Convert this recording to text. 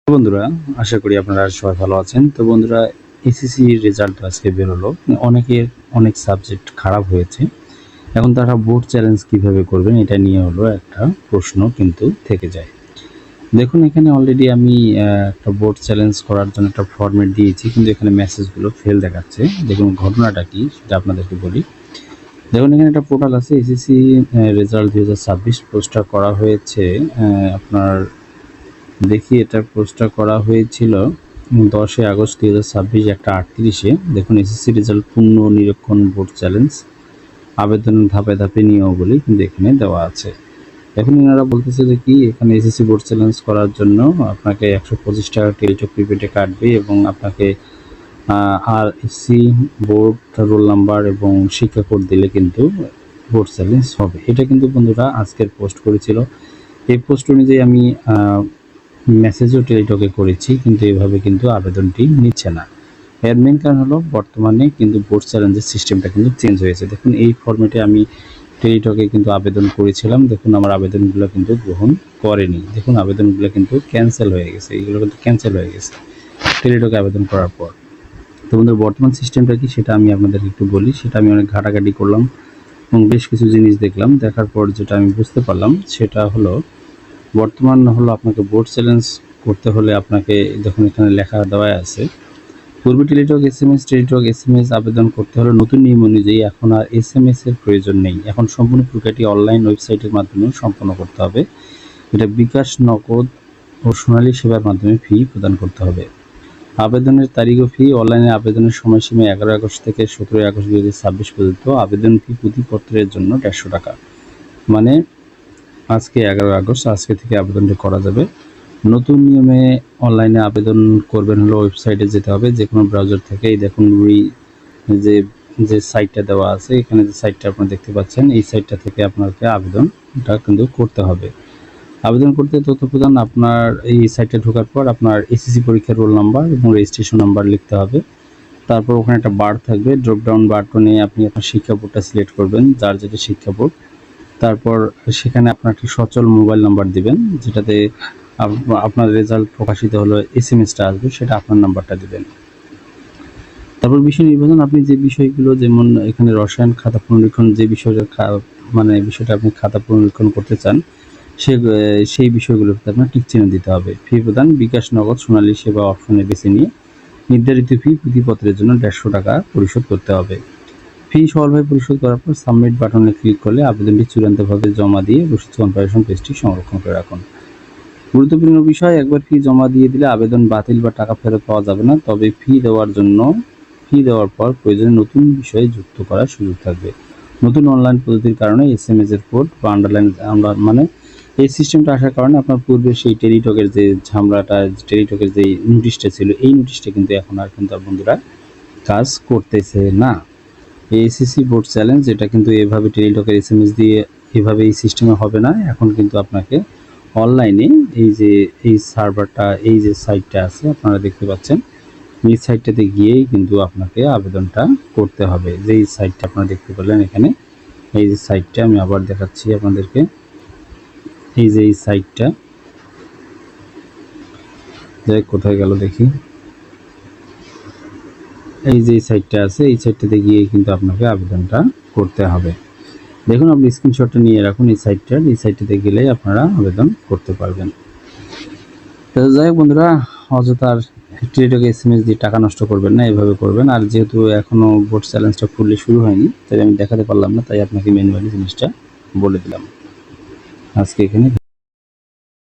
বন্ধুরা, আশা করি আপনারা সবাই ভালো আছেন। তো বন্ধুরা, এসএসসি রেজাল্ট আজকে বেরোলো। অনেকের অনেক সাবজেক্ট খারাপ হয়েছে। এখন তারা বোর্ড চ্যালেঞ্জ কিভাবে করবেন এটা নিয়ে হলো একটা প্রশ্ন কিন্তু থেকে যায়। দেখুন, এখানে অলরেডি আমি একটা বোর্ড চ্যালেঞ্জ করার জন্য একটা ফরম্যাট দিয়েছি, কিন্তু এখানে মেসেজগুলো ফেল দেখাচ্ছে। দেখুন ঘটনাটা কি সেটা আপনাদেরকে বলি। দেখুন, এখানে একটা পোর্টাল আছে, এসএসসি রেজাল্ট 2026 পোস্টটা করা হয়েছে। আপনার দেখি এটা পোস্টটা করা হয়েছিল 10 আগস্ট 2026 1:38-এ। দেখুন, এসএসসি রেজাল্ট পূর্ণ নিরীক্ষণ বোর্ড চ্যালেঞ্জ আবেদন ধাপে ধাপে নিয়মাবলী কিন্তু এখানে দেওয়া আছে। এখন এনারা বলতেছে যে কি, এখানে এসএসসি বোর্ড চ্যালেঞ্জ করার জন্য আপনাকে 125 টাকা টেলিটক প্রিপেডে কাটবে এবং আপনাকে আরএসসি বোর্ড রোল নাম্বার এবং শিক্ষা কোড দিলে কিন্তু বোর্ড চ্যালেঞ্জ হবে। এটা কিন্তু বন্ধুরা আজকের পোস্ট করেছিল। এই পোস্ট অনুযায়ী আমি মেসেজও টেলিটকে করেছি, কিন্তু এভাবে কিন্তু আবেদনটি নিচ্ছে না। এর মেন কারণ হলো বর্তমানে কিন্তু বোর্ড চ্যালেঞ্জের সিস্টেমটা কিন্তু চেঞ্জ হয়েছে। দেখুন, এই ফরম্যাটে আমি টেলিটকে কিন্তু আবেদন করেছিলাম। দেখুন, আমার আবেদনগুলো কিন্তু গ্রহণ করেনি। দেখুন, আবেদনগুলো কিন্তু ক্যান্সেল হয়ে গেছে। এগুলো কিন্তু ক্যান্সেল হয়ে গেছে টেলিটকে আবেদন করার পর। তো বন্ধুরা, বর্তমান সিস্টেমটা কি সেটা আমি আপনাদেরকে একটু বলি। সেটা আমি অনেক ঘাটাঘাটি করলাম এবং বেশ কিছু জিনিস দেখলাম। দেখার পর যেটা আমি বুঝতে পারলাম সেটা হলো, বর্তমান হলো আপনাকে বোর্ড চ্যালেঞ্জ করতে হলে আপনাকে দেখুন এখানে লেখা দেওয়া আছে, পূর্বে টেলিটক এসএমএস আবেদন করতে হলে নতুন নিয়ম অনুযায়ী এখন আর এসএমএস এর প্রয়োজন নেই। এখন সম্পূর্ণ প্রক্রিয়াটি অনলাইন ওয়েবসাইটের মাধ্যমে সম্পন্ন করতে হবে। এটা বিকাশ, নগদ ও সোনালী সেবার মাধ্যমে ফি প্রদান করতে হবে। আবেদনের তারিখ ও ফি, অনলাইনে আবেদনের সময়সীমা 11 আগস্ট থেকে 17 আগস্ট 2026 পর্যন্ত। আবেদন ফি প্রতি পত্রের জন্য 150 টাকা। মানে আজকে 11 আগস্ট, আজকে থেকে আবেদনটি করা যাবে। নতুন নিয়মে অনলাইনে আবেদন করবেন হলো ওয়েবসাইটে যেতে হবে, যে কোনো ব্রাউজার থেকে। এই দেখুন যে যে সাইটটা দেওয়া আছে, এখানে যে সাইটটা আপনারা দেখতে পাচ্ছেন, এই সাইটটা থেকে আপনাকে আবেদনটা কিন্তু করতে হবে। আবেদন করতে তথ্য প্রদান, আপনার এই সাইটে ঢোকার পর আপনার এসএসসি পরীক্ষার রোল নাম্বার এবং রেজিস্ট্রেশন নাম্বার লিখতে হবে। তারপর ওখানে একটা বার থাকবে, ড্রপডাউন বাটনে আপনি আপনার শিক্ষা বোর্ডটা সিলেক্ট করবেন, যার যেটা শিক্ষা বোর্ড। তারপর সেখানে আপনার একটি সচল মোবাইল নাম্বার দিবেন, যেটাতে আপনার রেজাল্ট প্রকাশিত হলো এসএমএসটা আসবে, সেটা আপনার নাম্বারটা দিবেন। তারপর বিষয় নির্বাচন, আপনি যে বিষয়গুলো, যেমন এখানে রসায়ন খাতা পুনরীক্ষণ, যে বিষয়টা আপনি খাতা পুনরীক্ষণ করতে চান, সেই বিষয়গুলোতে আপনার টিক চিহ্ন দিতে হবে। ফি প্রদান, বিকাশ, নগদ, সোনালী সেবা অপশনে বেছে নিয়ে নির্ধারিত ফি প্রতি পত্রের জন্য 150 টাকা পরিশোধ করতে হবে। ফি সরলভাবে পরিশোধ করার পর সাবমিট বাটনে ক্লিক করলে আবেদনটি চূড়ান্তভাবে জমা দিয়ে রসিদ কনফার্মেশন পেজটি সংরক্ষণ করে রাখুন। গুরুত্বপূর্ণ বিষয়, একবার ফি জমা দিয়ে দিলে আবেদন বাতিল বা টাকা ফেরত পাওয়া যাবে না। তবে ফি দেওয়ার পর প্রয়োজনে নতুন বিষয় যুক্ত করার সুযোগ থাকবে। নতুন অনলাইন পদ্ধতির কারণে এসএমএস এর কোড বা আন্ডারলাইন এই সিস্টেমটা আসার কারণে আপনার পূর্বে সেই টেলিটকের যে ঝামেলাটা, টেলিটকের যে নোটিশটা ছিল, এই নোটিশটা কিন্তু এখন আর বন্ধুরা কাজ করতেছে না। এসএসসি বোর্ড চ্যালেঞ্জ এটা কিন্তু এভাবে টেলিটকের এসএমএস দিয়ে এভাবে এই সিস্টেমে হবে না। এখন কিন্তু আপনাকে অনলাইনে এই সার্ভারটা, এই যে সাইটটা আছে আপনারা দেখতে পাচ্ছেন, এই সাইটটাতে গিয়েই কিন্তু আপনাকে আবেদনটা করতে হবে। যেই সাইটটা আপনারা দেখতে পেলেন এখানে, এই যে সাইটটা আমি আবার দেখাচ্ছি আপনাদেরকে, এই যে এই সাইটটা, যাই কোথায় গেল দেখি, এই যে সাইটটা আছে, এই সাইটটাতে গিয়ে কিন্তু আপনাকে আবেদনটা করতে হবে। দেখুন, আপনি স্ক্রিনশটটা নিয়ে রাখুন এই সাইটটাতে গেলে আপনারা আবেদন করতে পারবেন। তো যাই হোক বন্ধুরা, অযথার টেলিটকে এসএমএস দিয়ে টাকা নষ্ট করবেন না, এভাবে করবেন। আর যেহেতু এখনও বোর্ড চ্যালেঞ্জটা ফুললি শুরু হয়নি, তাই আমি দেখাতে পারলাম না, তাই আপনাকে ম্যানুয়ালি জিনিসটা বলে দিলাম আজকে এখানে।